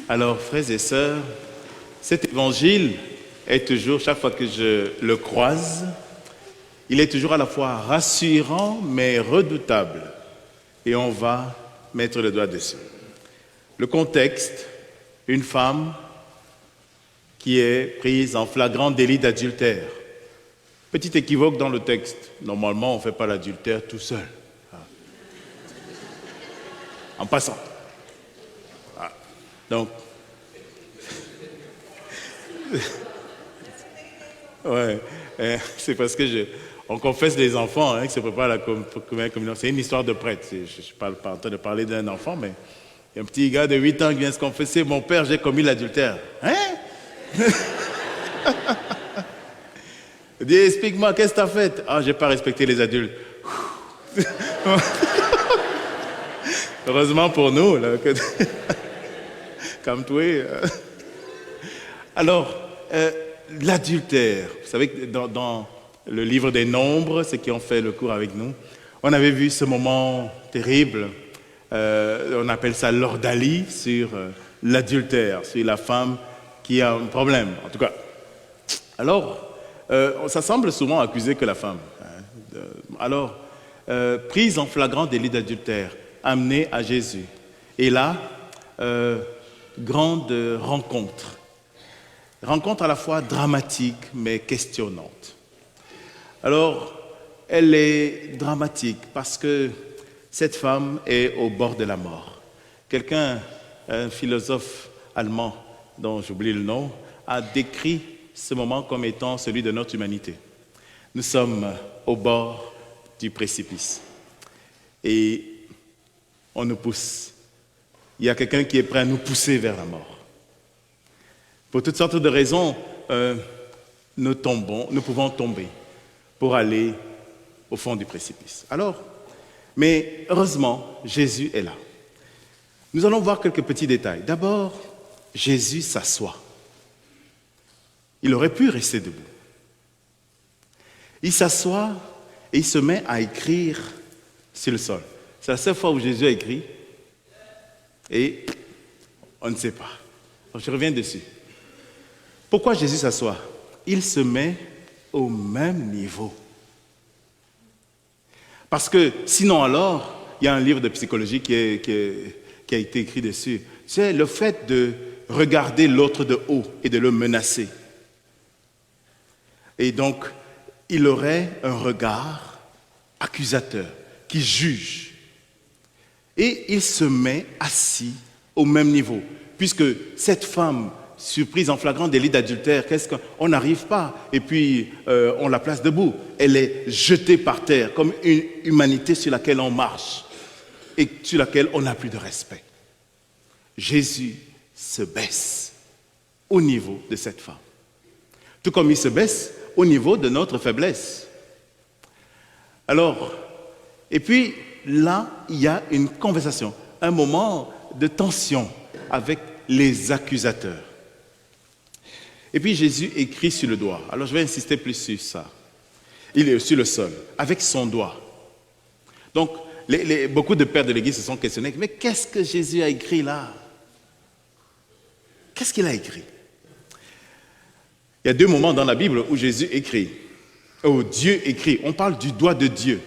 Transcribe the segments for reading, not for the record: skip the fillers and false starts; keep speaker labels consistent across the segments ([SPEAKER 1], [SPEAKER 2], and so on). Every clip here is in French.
[SPEAKER 1] Alors, frères et sœurs, cet évangile est toujours, chaque fois que je le croise, il est toujours à la fois rassurant mais redoutable. Et on va mettre le doigt dessus. Le contexte, une femme qui est prise en flagrant délit d'adultère. Petit équivoque dans le texte. Normalement, on ne fait pas l'adultère tout seul. En passant. Donc, ouais, c'est parce que on confesse les enfants qui se préparent à la communion. C'est une histoire de prêtre. Je ne suis pas en train de parler d'un enfant, mais il y a un petit gars de 8 ans qui vient se confesser. Mon père, j'ai commis l'adultère. Hein? Il dit, explique-moi, qu'est-ce que tu as fait? Ah, je n'ai pas respecté les adultes. Heureusement pour nous, là, que... comme toi. Alors, l'adultère, vous savez que dans le livre des Nombres, ceux qui ont fait le cours avec nous, on avait vu ce moment terrible, on appelle ça l'ordalie, sur l'adultère, sur la femme qui a un problème, en tout cas. Alors, ça semble souvent accuser que la femme. Alors, prise en flagrant délit d'adultère, amenée à Jésus. Et là, grande rencontre. Rencontre à la fois dramatique mais questionnante. Alors, elle est dramatique parce que cette femme est au bord de la mort. Quelqu'un, un philosophe allemand dont j'oublie le nom, a décrit ce moment comme étant celui de notre humanité. Nous sommes au bord du précipice et on nous pousse. Il y a quelqu'un qui est prêt à nous pousser vers la mort. Pour toutes sortes de raisons, nous pouvons tomber pour aller au fond du précipice. Alors, mais heureusement, Jésus est là. Nous allons voir quelques petits détails. D'abord, Jésus s'assoit. Il aurait pu rester debout. Il s'assoit et il se met à écrire sur le sol. C'est la seule fois où Jésus a écrit et on ne sait pas. Donc, je reviens dessus. Pourquoi Jésus s'assoit? Il se met au même niveau. Parce que sinon alors, il y a un livre de psychologie qui a été écrit dessus. C'est le fait de regarder l'autre de haut et de le menacer. Et donc, il aurait un regard accusateur qui juge. Et il se met assis au même niveau. Puisque cette femme, surprise en flagrant délit d'adultère, on n'arrive pas et puis on la place debout. Elle est jetée par terre comme une humanité sur laquelle on marche et sur laquelle on n'a plus de respect. Jésus se baisse au niveau de cette femme. Tout comme il se baisse au niveau de notre faiblesse. Alors, et puis là, il y a une conversation, un moment de tension avec les accusateurs. Et puis Jésus écrit sur le doigt. Alors je vais insister plus sur ça. Il est sur le sol, avec son doigt. Donc, beaucoup de pères de l'Église se sont questionnés. Mais qu'est-ce que Jésus a écrit là? Qu'est-ce qu'il a écrit? Il y a 2 moments dans la Bible où Jésus écrit. Où Dieu écrit. On parle du doigt de Dieu.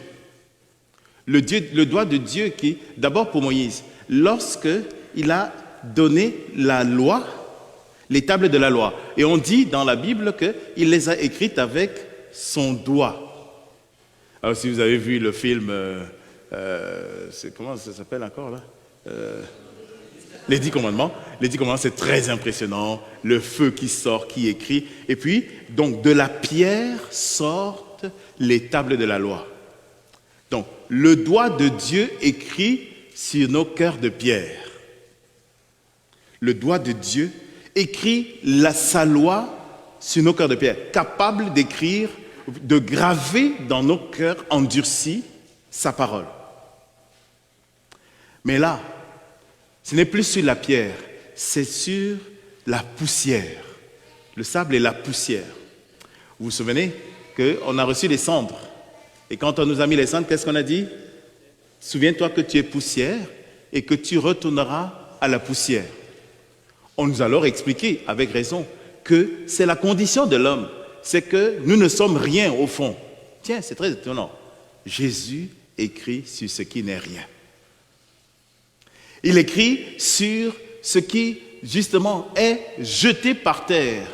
[SPEAKER 1] Le doigt de Dieu qui, d'abord pour Moïse, lorsque il a donné la loi, les tables de la loi. Et on dit dans la Bible qu'il les a écrites avec son doigt. Alors si vous avez vu le film, comment ça s'appelle encore là Les 10 commandements. Les 10 commandements, c'est très impressionnant. Le feu qui sort, qui écrit. Et puis, donc, de la pierre sortent les tables de la loi. Donc, le doigt de Dieu écrit sur nos cœurs de pierre. Le doigt de Dieu écrit sa loi sur nos cœurs de pierre, capable d'écrire, de graver dans nos cœurs endurcis sa parole. Mais là, ce n'est plus sur la pierre, c'est sur la poussière. Le sable et la poussière. Vous vous souvenez qu'on a reçu les cendres. Et quand on nous a mis les cendres, qu'est-ce qu'on a dit? Souviens-toi que tu es poussière et que tu retourneras à la poussière. On nous a alors expliqué, avec raison, que c'est la condition de l'homme, c'est que nous ne sommes rien au fond. Tiens, c'est très étonnant. Jésus écrit sur ce qui n'est rien. Il écrit sur ce qui, justement, est jeté par terre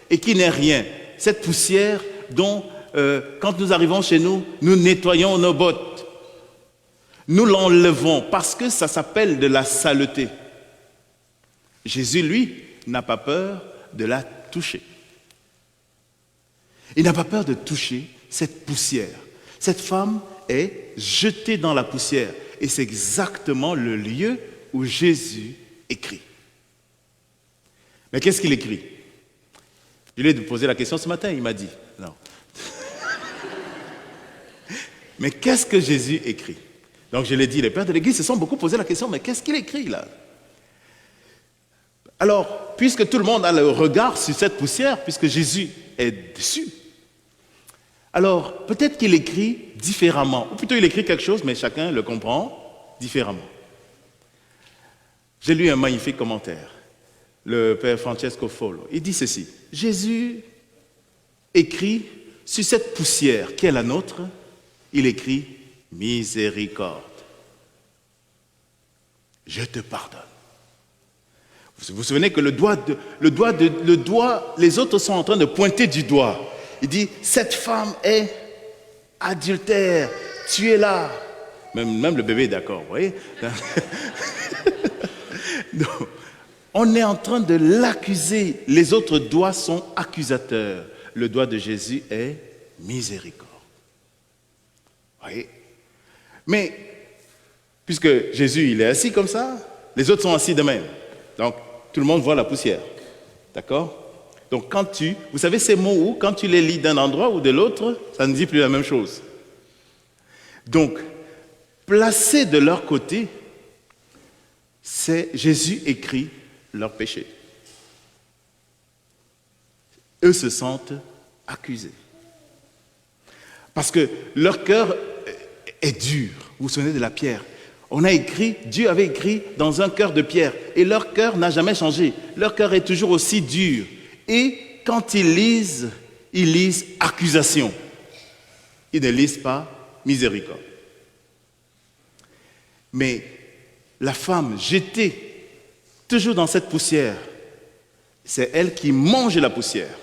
[SPEAKER 1] et qui n'est rien. Cette poussière dont, quand nous arrivons chez nous, nous nettoyons nos bottes. Nous l'enlevons parce que ça s'appelle de la saleté. Jésus, lui, n'a pas peur de la toucher. Il n'a pas peur de toucher cette poussière. Cette femme est jetée dans la poussière. Et c'est exactement le lieu où Jésus écrit. Mais qu'est-ce qu'il écrit? Je lui ai posé la question ce matin, il m'a dit non. Mais qu'est-ce que Jésus écrit? Donc je l'ai dit, les pères de l'Église se sont beaucoup posé la question, mais qu'est-ce qu'il écrit là? Alors, puisque tout le monde a le regard sur cette poussière, puisque Jésus est dessus, alors peut-être qu'il écrit différemment, ou plutôt il écrit quelque chose, mais chacun le comprend différemment. J'ai lu un magnifique commentaire, le père Francesco Follo. Il dit ceci: Jésus écrit sur cette poussière qui est la nôtre, il écrit miséricorde. Je te pardonne. Vous vous souvenez que le doigt, les autres sont en train de pointer du doigt. Il dit, cette femme est adultère, tu es là. Même le bébé est d'accord, vous voyez. Donc, on est en train de l'accuser. Les autres doigts sont accusateurs. Le doigt de Jésus est miséricorde. Vous voyez. Mais, puisque Jésus, il est assis comme ça, les autres sont assis de même. Donc, tout le monde voit la poussière. D'accord? Donc, vous savez ces mots où, quand tu les lis d'un endroit ou de l'autre, ça ne dit plus la même chose. Donc, placés de leur côté, c'est Jésus écrit leur péché. Eux se sentent accusés. Parce que leur cœur est dur. Vous vous souvenez de la pierre? On a écrit, Dieu avait écrit dans un cœur de pierre. Et leur cœur n'a jamais changé. Leur cœur est toujours aussi dur. Et quand ils lisent accusation. Ils ne lisent pas miséricorde. Mais la femme jetée toujours dans cette poussière, c'est elle qui mange la poussière.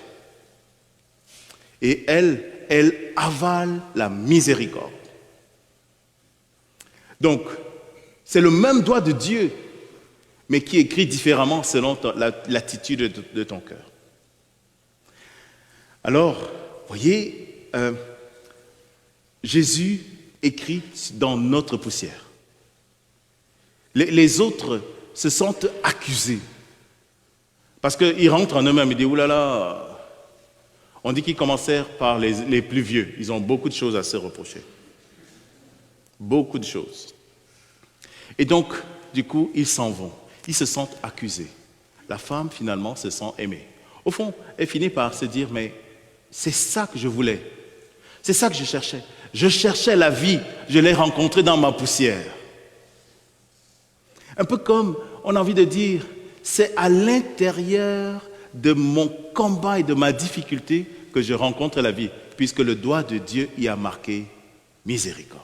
[SPEAKER 1] Et elle avale la miséricorde. Donc, c'est le même doigt de Dieu, mais qui écrit différemment selon l'attitude de ton cœur. Alors, voyez, Jésus écrit dans notre poussière. Les autres se sentent accusés. Parce qu'ils rentrent en eux-mêmes, ils disent, oulala, on dit qu'ils commencèrent par les plus vieux. Ils ont beaucoup de choses à se reprocher. Beaucoup de choses. Et donc, du coup, ils s'en vont. Ils se sentent accusés. La femme, finalement, se sent aimée. Au fond, elle finit par se dire, mais c'est ça que je voulais. C'est ça que je cherchais. Je cherchais la vie. Je l'ai rencontrée dans ma poussière. Un peu comme on a envie de dire, c'est à l'intérieur de mon combat et de ma difficulté que je rencontre la vie, puisque le doigt de Dieu y a marqué miséricorde.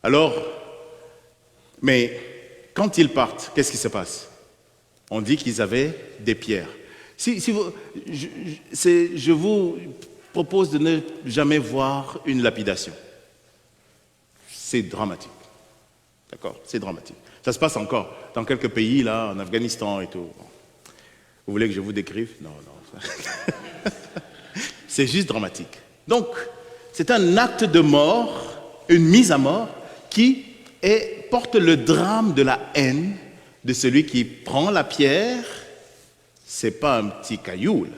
[SPEAKER 1] Alors, mais quand ils partent, qu'est-ce qui se passe? On dit qu'ils avaient des pierres. Je vous propose de ne jamais voir une lapidation. C'est dramatique. D'accord? C'est dramatique. Ça se passe encore dans quelques pays, là, en Afghanistan et tout. Vous voulez que je vous décrive? Non. C'est juste dramatique. Donc, c'est un acte de mort, une mise à mort, qui porte le drame de la haine de celui qui prend la pierre. C'est pas un petit caillou, là.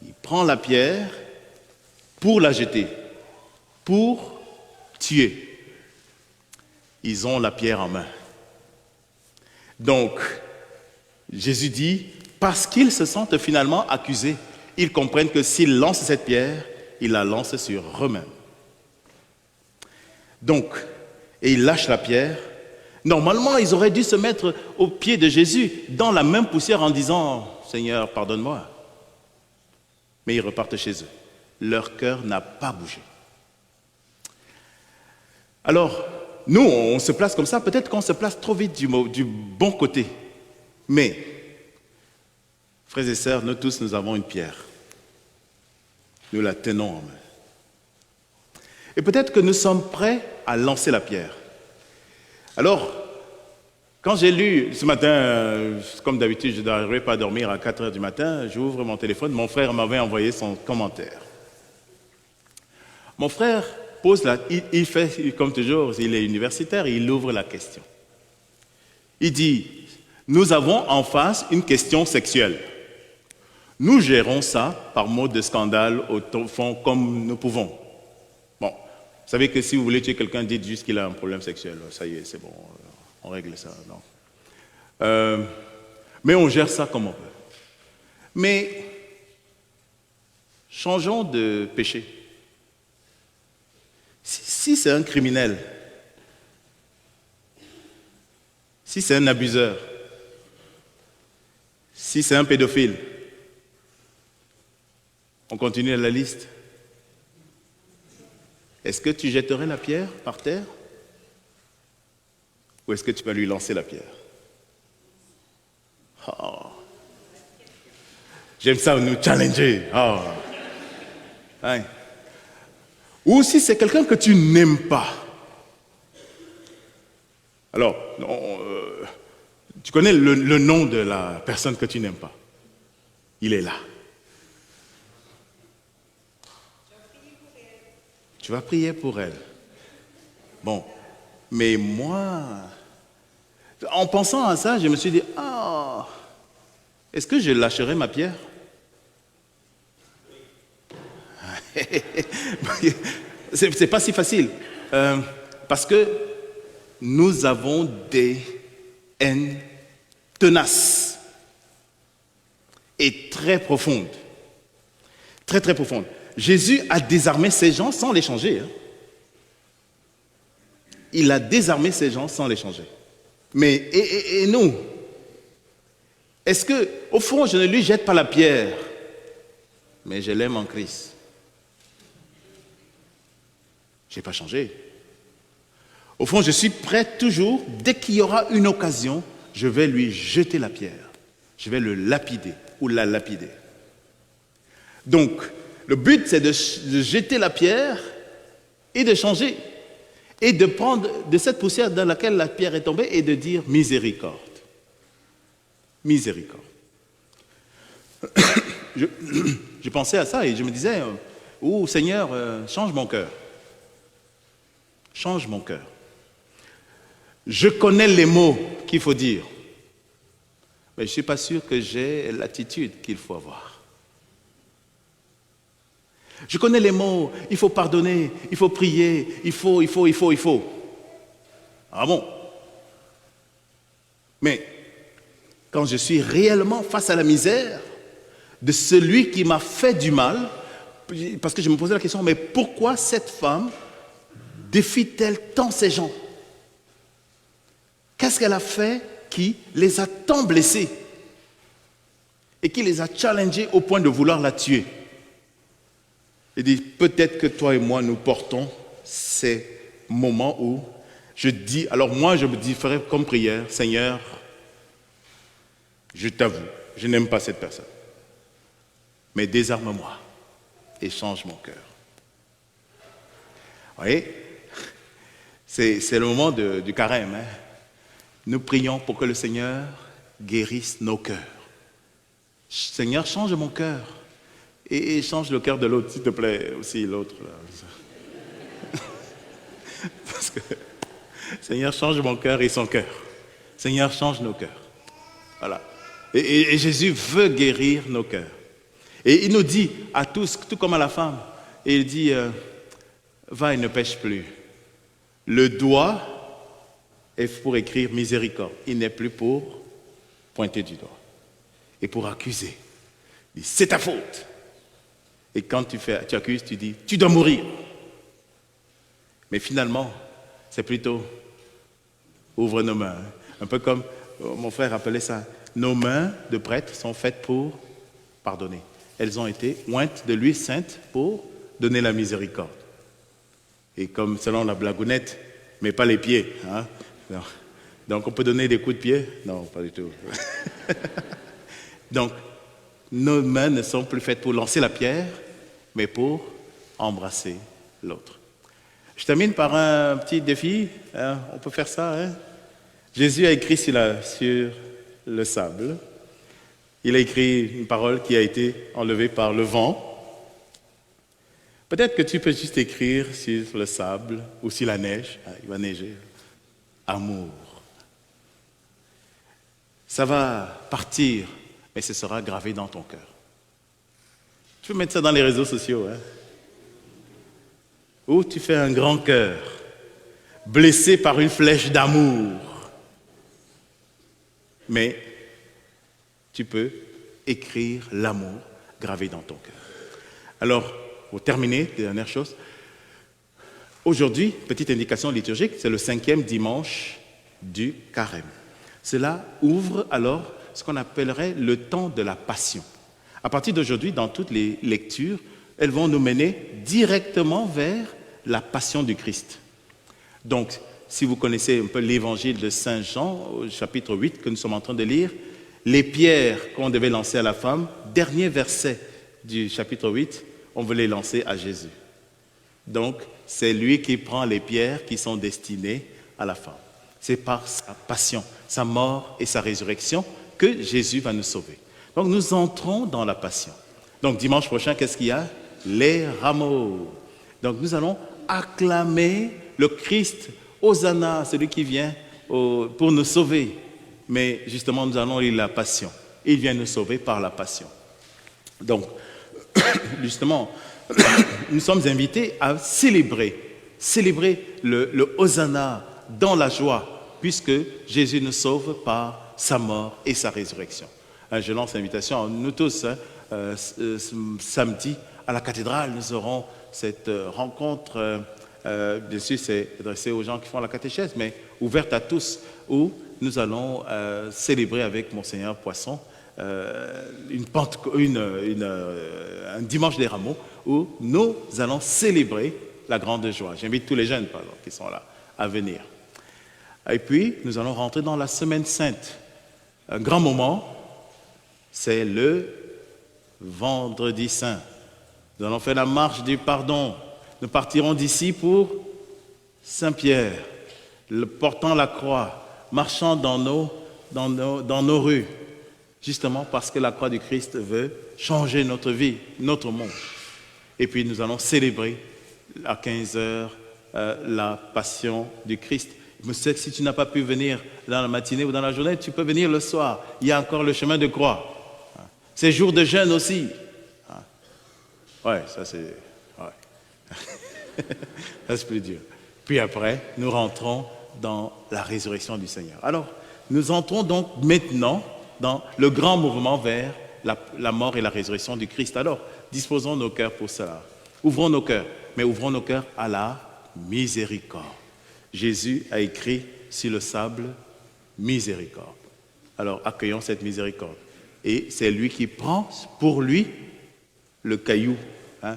[SPEAKER 1] Il prend la pierre pour la jeter, pour tuer. Ils ont la pierre en main. Donc, Jésus dit, parce qu'ils se sentent finalement accusés, ils comprennent que s'ils lancent cette pierre, ils la lancent sur eux-mêmes. Donc, et ils lâchent la pierre, Normalement, ils auraient dû se mettre aux pieds de Jésus, dans la même poussière, en disant « Seigneur, pardonne-moi ». Mais ils repartent chez eux. Leur cœur n'a pas bougé. Alors, nous, on se place comme ça. Peut-être qu'on se place trop vite du bon côté. Mais, frères et sœurs, nous tous, nous avons une pierre. Nous la tenons en main. Et peut-être que nous sommes prêts à lancer la pierre. Alors, quand j'ai lu ce matin, comme d'habitude, je n'arrivais pas à dormir à 4 heures du matin, j'ouvre mon téléphone, mon frère m'avait envoyé son commentaire. Mon frère pose il fait comme toujours, il est universitaire, il ouvre la question. Il dit, nous avons en face une question sexuelle. Nous gérons ça par mode de scandale au fond comme nous pouvons. Bon, vous savez que si vous voulez tuer quelqu'un, dites juste qu'il a un problème sexuel. Ça y est, c'est bon, on règle ça. Non. Mais on gère ça comme on peut. Mais changeons de péché. Si c'est un criminel, si c'est un abuseur, si c'est un pédophile, on continue la liste. Est-ce que tu jetterais la pierre par terre? Ou est-ce que tu vas lui lancer la pierre? Oh. J'aime ça, nous challenger. Oh. Hein. Ou si c'est quelqu'un que tu n'aimes pas. Alors, tu connais le nom de la personne que tu n'aimes pas. Il est là. Tu vas prier pour elle. Bon, mais moi, en pensant à ça, je me suis dit, est-ce que je lâcherai ma pierre? C'est pas si facile. Parce que nous avons des haines tenaces et très profondes. Très, très profondes. Jésus a désarmé ces gens sans les changer. Hein. Il a désarmé ces gens sans les changer. Mais, et nous? Est-ce que, au fond, je ne lui jette pas la pierre, mais je l'aime en Christ? Je n'ai pas changé. Au fond, je suis prêt toujours, dès qu'il y aura une occasion, je vais lui jeter la pierre. Je vais le lapider ou la lapider. Donc, le but, c'est de jeter la pierre et de changer. Et de prendre de cette poussière dans laquelle la pierre est tombée et de dire miséricorde. Miséricorde. Je pensais à ça et je me disais, oh Seigneur, change mon cœur. Change mon cœur. Je connais les mots qu'il faut dire, mais je ne suis pas sûr que j'ai l'attitude qu'il faut avoir. Je connais les mots, il faut pardonner, il faut prier, il faut. Ah bon? Mais quand je suis réellement face à la misère de celui qui m'a fait du mal, parce que je me posais la question, mais pourquoi cette femme défie-t-elle tant ces gens? Qu'est-ce qu'elle a fait qui les a tant blessés et qui les a challengés au point de vouloir la tuer? Il dit, peut-être que toi et moi, nous portons ces moments où je dis, alors moi, je me dis, ferai comme prière, Seigneur, je t'avoue, je n'aime pas cette personne. Mais désarme-moi et change mon cœur. Vous voyez, c'est le moment du carême. Hein? Nous prions pour que le Seigneur guérisse nos cœurs. Seigneur, change mon cœur. Et change le cœur de l'autre, s'il te plaît, aussi l'autre. Parce que, Seigneur, change mon cœur et son cœur. Seigneur, change nos cœurs. Voilà. Et Jésus veut guérir nos cœurs. Et il nous dit à tous, tout comme à la femme, et il dit, va et ne pêche plus. Le doigt est pour écrire miséricorde. Il n'est plus pour pointer du doigt. Et pour accuser. Il dit, c'est ta faute. Et quand tu accuses, tu dis, tu dois mourir. Mais finalement, c'est plutôt, ouvre nos mains. Un peu comme mon frère appelait ça, nos mains de prêtre sont faites pour pardonner. Elles ont été ointes de l'huile sainte pour donner la miséricorde. Et comme selon la blagounette, mais pas les pieds. Hein? Non. Donc on peut donner des coups de pied? Non, pas du tout. Donc, nos mains ne sont plus faites pour lancer la pierre, mais pour embrasser l'autre. Je termine par un petit défi. Hein? On peut faire ça. Hein? Jésus a écrit sur le sable. Il a écrit une parole qui a été enlevée par le vent. Peut-être que tu peux juste écrire sur le sable ou sur la neige. Ah, il va neiger. Amour. Ça va partir, mais ce sera gravé dans ton cœur. Tu peux mettre ça dans les réseaux sociaux. Hein? Ou tu fais un grand cœur, blessé par une flèche d'amour. Mais tu peux écrire l'amour gravé dans ton cœur. Alors, pour terminer, dernière chose. Aujourd'hui, petite indication liturgique, c'est le 5e dimanche du carême. Cela ouvre alors ce qu'on appellerait le temps de la passion. À partir d'aujourd'hui, dans toutes les lectures, elles vont nous mener directement vers la passion du Christ. Donc, si vous connaissez un peu l'évangile de Saint Jean, au chapitre 8 que nous sommes en train de lire, les pierres qu'on devait lancer à la femme, dernier verset du chapitre 8, on veut les lancer à Jésus. Donc, c'est lui qui prend les pierres qui sont destinées à la femme. C'est par sa passion, sa mort et sa résurrection que Jésus va nous sauver. Donc, nous entrons dans la passion. Donc, dimanche prochain, qu'est-ce qu'il y a? Les rameaux. Donc, nous allons acclamer le Christ, Hosanna, celui qui vient pour nous sauver. Mais justement, nous allons lire la passion. Il vient nous sauver par la passion. Donc, justement, nous sommes invités à célébrer le Hosanna dans la joie, puisque Jésus nous sauve par sa mort et sa résurrection. Je lance l'invitation à nous tous. Samedi, à la cathédrale, nous aurons cette rencontre. Bien sûr, c'est adressé aux gens qui font la catéchèse, mais ouverte à tous, où nous allons célébrer avec Monseigneur Poisson un dimanche des rameaux où nous allons célébrer la grande joie. J'invite tous les jeunes, par exemple, qui sont là, à venir. Et puis, nous allons rentrer dans la Semaine Sainte. Un grand moment, c'est le Vendredi Saint. Nous allons faire la marche du pardon. Nous partirons d'ici pour Saint-Pierre, portant la croix, marchant dans nos rues, justement parce que la croix du Christ veut changer notre vie, notre monde. Et puis nous allons célébrer à 15h la passion du Christ. Je sais que si tu n'as pas pu venir dans la matinée ou dans la journée, tu peux venir le soir. Il y a encore le chemin de croix. C'est jour de jeûne aussi. Ouais, ça c'est... Ouais. Ça c'est plus dur. Puis après, nous rentrons dans la résurrection du Seigneur. Alors, nous entrons donc maintenant dans le grand mouvement vers la mort et la résurrection du Christ. Alors, disposons nos cœurs pour cela. Ouvrons nos cœurs, mais ouvrons nos cœurs à la miséricorde. Jésus a écrit sur le sable « miséricorde ». Alors, accueillons cette miséricorde. Et c'est lui qui prend pour lui le caillou, hein,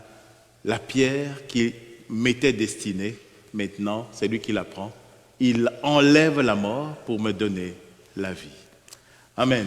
[SPEAKER 1] la pierre qu'il m'était destinée. Maintenant, c'est lui qui la prend. Il enlève la mort pour me donner la vie. Amen.